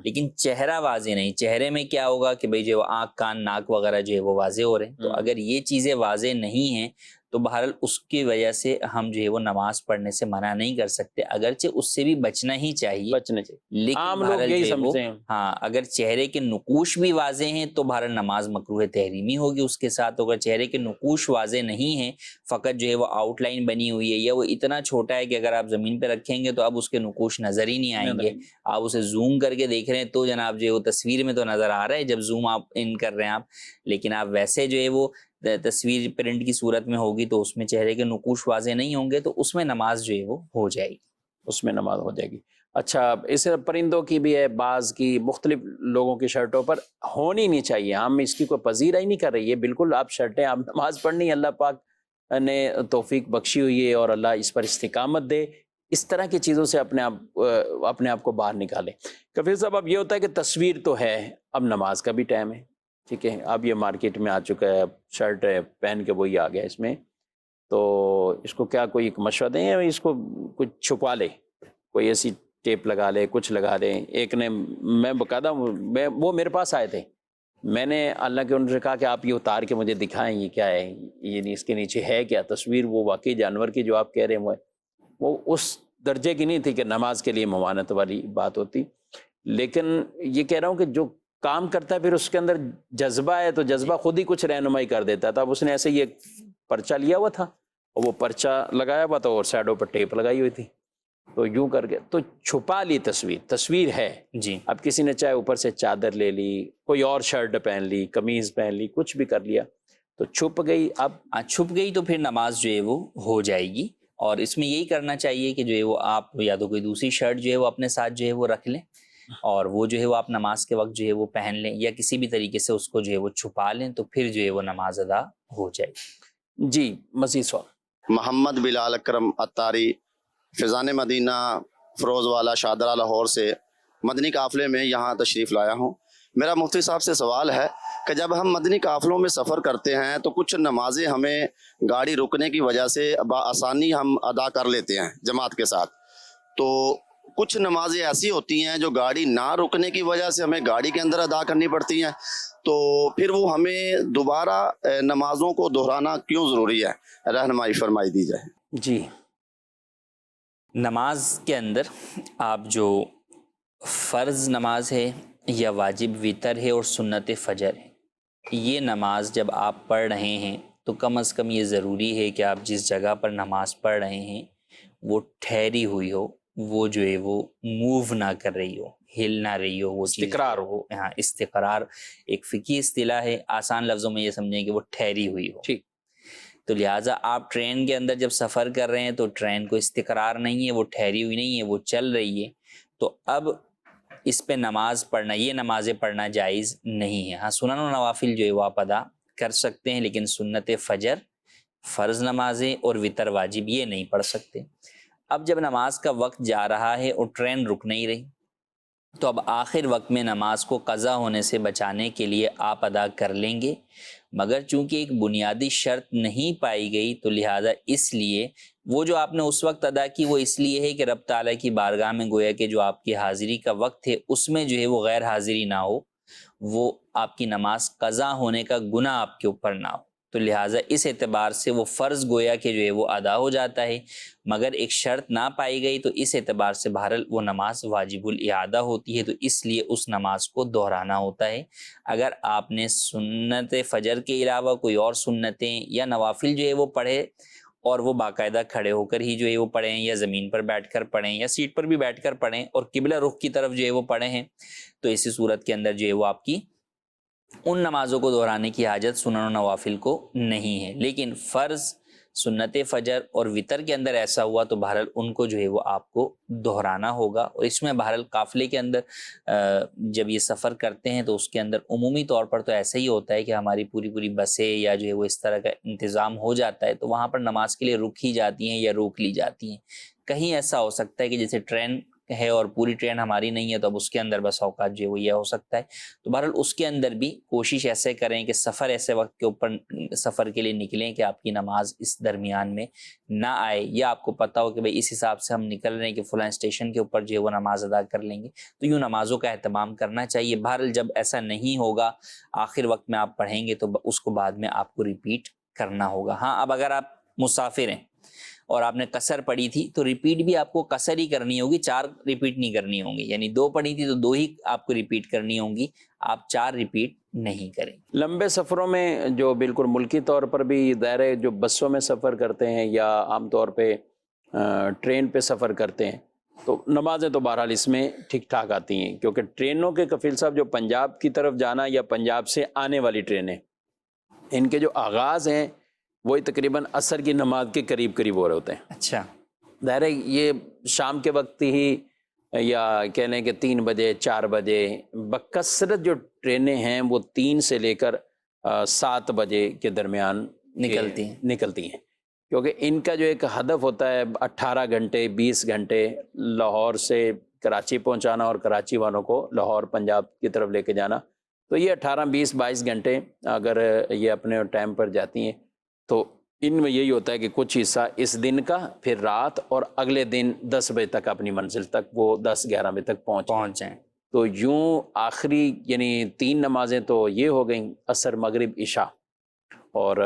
لیکن چہرہ واضح نہیں. چہرے میں کیا ہوگا کہ بھئی جو آنکھ، کان، ناک وغیرہ جو ہے وہ واضح ہو رہے ہیں. تو اگر یہ چیزیں واضح نہیں ہیں تو بہرحال اس کی وجہ سے ہم جو ہے وہ نماز پڑھنے سے منع نہیں کر سکتے، اگرچہ اس سے بھی بچنا ہی چاہیے. لیکن عام لوگ یہی سمجھتے ہیں. ہاں اگر چہرے کے نقوش بھی واضح ہیں تو بہرحال نماز مکروہ تحریمی ہوگی اس کے ساتھ. اگر چہرے کے نقوش واضح نہیں ہیں، فقط جو ہے وہ آؤٹ لائن بنی ہوئی ہے یا وہ اتنا چھوٹا ہے کہ اگر آپ زمین پہ رکھیں گے تو اب اس کے نقوش نظر ہی نہیں آئیں گے، آپ اسے زوم کر کے دیکھ رہے ہیں تو جناب جو ہے وہ تصویر میں تو نظر آ رہا ہے جب زوم آپ ان کر رہے ہیں آپ، لیکن آپ ویسے جو ہے وہ تصویر پرنٹ کی صورت میں ہوگی تو اس میں چہرے کے نقوش واضح نہیں ہوں گے، تو اس میں نماز جو ہے وہ ہو جائے گی. اس میں نماز ہو جائے گی. اچھا، اس پرندوں کی بھی ہے، بعض کی مختلف لوگوں کی شرٹوں پر ہونی نہیں چاہیے، ہم اس کی کوئی پذیرائی نہیں کر رہی ہے، بالکل آپ شرٹیں، آپ نماز پڑھنی، اللہ پاک نے توفیق بخشی ہوئی ہے اور اللہ اس پر استقامت دے. اس طرح کی چیزوں سے اپنے آپ کو باہر نکالیں. کفیل صاحب، اب یہ ہوتا ہے کہ تصویر تو ہے، اب نماز کا بھی ٹائم ہے، ٹھیک ہے، اب یہ مارکیٹ میں آ چکا ہے، شرٹ ہے پہن کے وہی آ گیا، اس میں تو اس کو کیا کوئی ایک مشورہ دیں یا اس کو کچھ چھپا لے، کوئی ایسی ٹیپ لگا لے، کچھ لگا دیں؟ ایک نے میں باقاعدہ وہ میرے پاس آئے تھے، میں نے اللہ کے ان سے کہا کہ آپ یہ اتار کے مجھے دکھائیں یہ کیا ہے، یہ اس کے نیچے ہے کیا تصویر؟ وہ واقعی جانور کی جو آپ کہہ رہے ہیں وہ اس درجے کی نہیں تھی کہ نماز کے لیے ممانعت والی بات ہوتی، لیکن یہ کہہ رہا ہوں کہ جو کام کرتا ہے پھر اس کے اندر جذبہ ہے تو جذبہ خود ہی کچھ رہنمائی کر دیتا تھا۔ اب اس نے ایسے ہی ایک پرچہ لیا ہوا تھا اور وہ پرچہ لگایا ہوا تھا اور سائڈوں پر ٹیپ لگائی ہوئی تھی، تو یوں کر کے تو چھپا لی تصویر ہے۔ جی اب کسی نے چاہے اوپر سے چادر لے لی، کوئی اور شرٹ پہن لی، قمیض پہن لی، کچھ بھی کر لیا تو چھپ گئی۔ اب چھپ گئی تو پھر نماز جو ہے وہ ہو جائے گی، اور اس میں یہی کرنا چاہیے کہ جو ہے وہ آپ یا تو کوئی دوسری شرٹ جو ہے وہ اپنے ساتھ جو ہے وہ رکھ لیں، اور وہ جو ہے وہ آپ نماز کے وقت جو ہے وہ پہن لیں، یا کسی بھی طریقے سے اس کو جو ہے وہ چھپا لیں، تو پھر جو ہے وہ نماز ادا ہو جائے گی۔ جی مزید سوال۔ محمد بلال اکرم اتاری، فیضان مدینہ فروز والا شادرہ لاہور سے مدنی قافلے میں یہاں تشریف لایا ہوں۔ میرا مفتی صاحب سے سوال ہے کہ جب ہم مدنی قافلوں میں سفر کرتے ہیں تو کچھ نمازیں ہمیں گاڑی رکنے کی وجہ سے بآسانی ہم ادا کر لیتے ہیں جماعت کے ساتھ، تو کچھ نمازیں ایسی ہوتی ہیں جو گاڑی نہ رکنے کی وجہ سے ہمیں گاڑی کے اندر ادا کرنی پڑتی ہیں، تو پھر وہ ہمیں دوبارہ نمازوں کو دہرانا کیوں ضروری ہے؟ رہنمائی فرمائی دی جائے۔ جی نماز کے اندر آپ جو فرض نماز ہے یا واجب وتر ہے اور سنت فجر ہے، یہ نماز جب آپ پڑھ رہے ہیں تو کم از کم یہ ضروری ہے کہ آپ جس جگہ پر نماز پڑھ رہے ہیں وہ ٹھہری ہوئی ہو، وہ جو ہے وہ موو نہ کر رہی ہو، ہل نہ رہی ہو، وہ استقرار ہو۔ ہاں، استقرار ایک فقہی اصطلاح ہے، آسان لفظوں میں یہ سمجھیں کہ وہ ٹھہری ہوئی ہو۔ ٹھیک۔ تو لہٰذا آپ ٹرین کے اندر جب سفر کر رہے ہیں تو ٹرین کو استقرار نہیں ہے، وہ ٹھہری ہوئی نہیں ہے، وہ چل رہی ہے، تو اب اس پہ نماز پڑھنا، یہ نمازیں پڑھنا جائز نہیں ہے۔ ہاں، سنن و نوافل جو ہے وہ آپ ادا کر سکتے ہیں، لیکن سنت فجر، فرض نمازیں اور وتر واجب یہ نہیں پڑھ سکتے۔ اب جب نماز کا وقت جا رہا ہے اور ٹرین رک نہیں رہی، تو اب آخر وقت میں نماز کو قضا ہونے سے بچانے کے لیے آپ ادا کر لیں گے، مگر چونکہ ایک بنیادی شرط نہیں پائی گئی تو لہٰذا اس لیے وہ جو آپ نے اس وقت ادا کی وہ اس لیے ہے کہ رب تعالیٰ کی بارگاہ میں گویا کہ جو آپ کی حاضری کا وقت ہے اس میں جو ہے وہ غیر حاضری نہ ہو، وہ آپ کی نماز قضا ہونے کا گناہ آپ کے اوپر نہ ہو، تو لہٰذا اس اعتبار سے وہ فرض گویا کہ جو ہے وہ ادا ہو جاتا ہے، مگر ایک شرط نہ پائی گئی تو اس اعتبار سے بہرحال وہ نماز واجب الاعادہ ہوتی ہے، تو اس لیے اس نماز کو دہرانا ہوتا ہے۔ اگر آپ نے سنت فجر کے علاوہ کوئی اور سنتیں یا نوافل جو ہے وہ پڑھے اور وہ باقاعدہ کھڑے ہو کر ہی جو ہے وہ پڑھیں، یا زمین پر بیٹھ کر پڑھیں، یا سیٹ پر بھی بیٹھ کر پڑھیں اور قبلہ رخ کی طرف جو ہے وہ پڑھے ہیں، تو اسی صورت کے اندر جو ہے وہ آپ کی ان نمازوں کو دہرانے کی حاجت سنن و نوافل کو نہیں ہے۔ لیکن فرض، سنت فجر اور وتر کے اندر ایسا ہوا تو بہرحال ان کو جو ہے وہ آپ کو دہرانا ہوگا، اور اس میں بہرحال قافلے کے اندر جب یہ سفر کرتے ہیں تو اس کے اندر عمومی طور پر تو ایسا ہی ہوتا ہے کہ ہماری پوری بسیں یا جو ہے وہ اس طرح کا انتظام ہو جاتا ہے، تو وہاں پر نماز کے لیے رک ہی جاتی ہیں یا روک لی جاتی ہیں۔ کہیں ایسا ہو سکتا ہے کہ جیسے ٹرین ہے اور پوری ٹرین ہماری نہیں ہے تو اب اس کے اندر بس اوقات جو ہے وہ یہ ہو سکتا ہے، تو بہرحال اس کے اندر بھی کوشش ایسے کریں کہ سفر ایسے وقت کے اوپر سفر کے لیے نکلیں کہ آپ کی نماز اس درمیان میں نہ آئے، یا آپ کو پتہ ہو کہ بھئی اس حساب سے ہم نکل رہے ہیں کہ فلاں اسٹیشن کے اوپر جو ہے وہ نماز ادا کر لیں گے، تو یوں نمازوں کا اہتمام کرنا چاہیے۔ بہرحال جب ایسا نہیں ہوگا، آخر وقت میں آپ پڑھیں گے تو اس کو بعد میں آپ کو ریپیٹ کرنا ہوگا۔ ہاں، اب اگر آپ مسافر ہیں اور آپ نے قصر پڑھی تھی تو ریپیٹ بھی آپ کو قصر ہی کرنی ہوگی، 4 ریپیٹ نہیں کرنی ہوں گی، یعنی 2 پڑھی تھی تو 2 ہی آپ کو ریپیٹ کرنی ہوں گی، آپ 4 ریپیٹ نہیں کریں۔ لمبے سفروں میں جو بالکل ملکی طور پر بھی دائرے جو بسوں میں سفر کرتے ہیں یا عام طور پہ ٹرین پہ سفر کرتے ہیں تو نمازیں تو بہرحال اس میں ٹھیک ٹھاک آتی ہیں، کیونکہ ٹرینوں کے کفیل صاحب جو پنجاب کی طرف جانا یا پنجاب سے آنے والی ٹرینیں، ان کے جو آغاز ہیں وہی تقریباً عصر کی نماز کے قریب ہو رہے ہوتے ہیں۔ اچھا، ظاہر ہے یہ شام کے وقت ہی یا کہہ لیں کہ 3 بجے 4 بجے بکثرت جو ٹرینیں ہیں وہ 3 سے لے کر 7 بجے کے درمیان نکلتی ہیں، کیونکہ ان کا جو ایک ہدف ہوتا ہے 18 گھنٹے 20 گھنٹے لاہور سے کراچی پہنچانا اور کراچی والوں کو لاہور پنجاب کی طرف لے کے جانا، تو یہ 18 20 22 گھنٹے اگر یہ اپنے ٹائم پر جاتی ہیں تو ان میں یہی ہوتا ہے کہ کچھ حصہ اس دن کا، پھر رات، اور اگلے دن 10 بجے تک اپنی منزل تک وہ 10-11 بجے تک پہنچ جائیں۔ تو یوں آخری یعنی 3 نمازیں تو یہ ہو گئیں، عصر، مغرب، عشاء، اور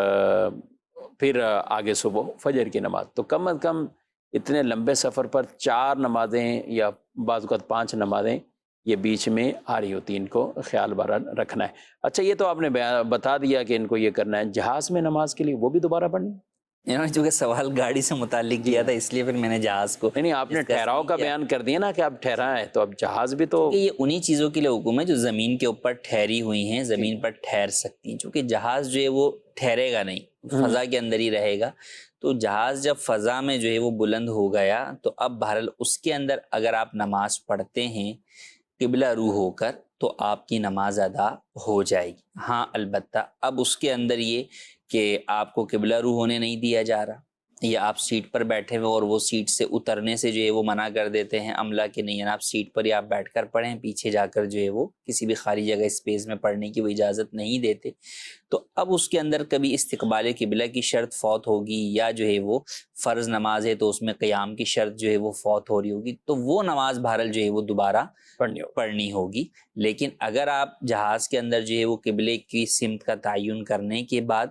پھر آگے صبح فجر کی نماز۔ تو کم از کم اتنے لمبے سفر پر 4 نمازیں یا بعض اوقات 5 نمازیں یہ بیچ میں آ رہی ہوتی، ان کو خیال بہرحال رکھنا ہے۔ اچھا، یہ تو آپ نے بتا دیا کہ ان کو یہ کرنا ہے۔ جہاز میں نماز کے لیے وہ بھی دوبارہ پڑھنی ہے؟ انہوں نے چونکہ سوال گاڑی سے متعلق کیا تھا، اس لیے پھر میں نے جہاز کو نہیں، آپ نے ٹھہراؤ کا بیان کر دیا نا کہ اب ٹھہرا ہے، تو اب جہاز بھی تو یہ انہی چیزوں کے لیے حکم ہے جو زمین کے اوپر ٹھہری ہوئی ہیں، زمین پر ٹھہر سکتی ہیں، چونکہ جہاز جو ہے وہ ٹھہرے گا نہیں، فضا کے اندر ہی رہے گا۔ تو جہاز جب فضا میں جو ہے وہ بلند ہو گیا تو اب بہرحال اس کے اندر اگر آپ نماز پڑھتے ہیں قبلہ رو ہو کر تو آپ کی نماز ادا ہو جائے گی۔ ہاں البتہ اب اس کے اندر یہ کہ آپ کو قبلہ رو ہونے نہیں دیا جا رہا، یا آپ سیٹ پر بیٹھے ہوئے اور وہ سیٹ سے اترنے سے جو ہے وہ منع کر دیتے ہیں عملہ کہ نہیں آپ سیٹ پر ہی آپ بیٹھ کر پڑھیں، پیچھے جا کر جو ہے وہ کسی بھی خالی جگہ اسپیس میں پڑھنے کی وہ اجازت نہیں دیتے۔ تو اب اس کے اندر کبھی استقبال قبلہ کی شرط فوت ہوگی، یا جو ہے وہ فرض نماز ہے تو اس میں قیام کی شرط جو ہے وہ فوت ہو رہی ہوگی، تو وہ نماز بہرحال جو ہے وہ دوبارہ پڑھنی ہوگی۔ لیکن اگر آپ جہاز کے اندر جو ہے وہ قبلے کی سمت کا تعین کرنے کے بعد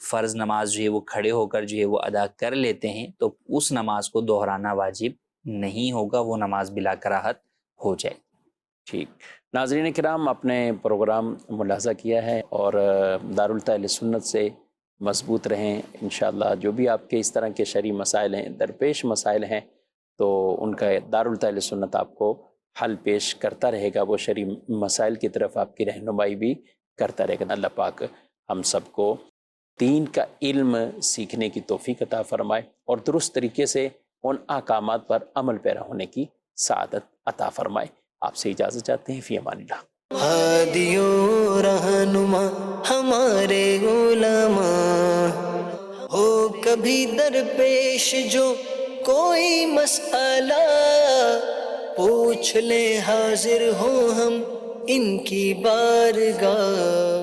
فرض نماز جو ہے وہ کھڑے ہو کر جو ہے وہ ادا کر لیتے ہیں تو اس نماز کو دہرانا واجب نہیں ہوگا، وہ نماز بلا کراہت ہو جائے۔ ٹھیک۔ ناظرین کرام، اپنے پروگرام ملاحظہ کیا ہے اور دارالتہ سنت سے مضبوط رہیں انشاءاللہ۔ جو بھی آپ کے اس طرح کے شرعی مسائل ہیں، درپیش مسائل ہیں، تو ان کا دارالتہ سنت آپ کو حل پیش کرتا رہے گا، وہ شرعی مسائل کی طرف آپ کی رہنمائی بھی کرتا رہے گا۔ اللہ پاک ہم سب کو دین کا علم سیکھنے کی توفیق عطا فرمائے اور درست طریقے سے ان احکامات پر عمل پیرا ہونے کی سعادت عطا فرمائے۔ آپ سے اجازت چاہتے ہیں، فی امان اللہ۔ ہادی و رہنما ہمارے علماء، ہو کبھی درپیش جو کوئی مسئلہ، پوچھ لیں حاضر ہوں ہم ان کی بارگاہ۔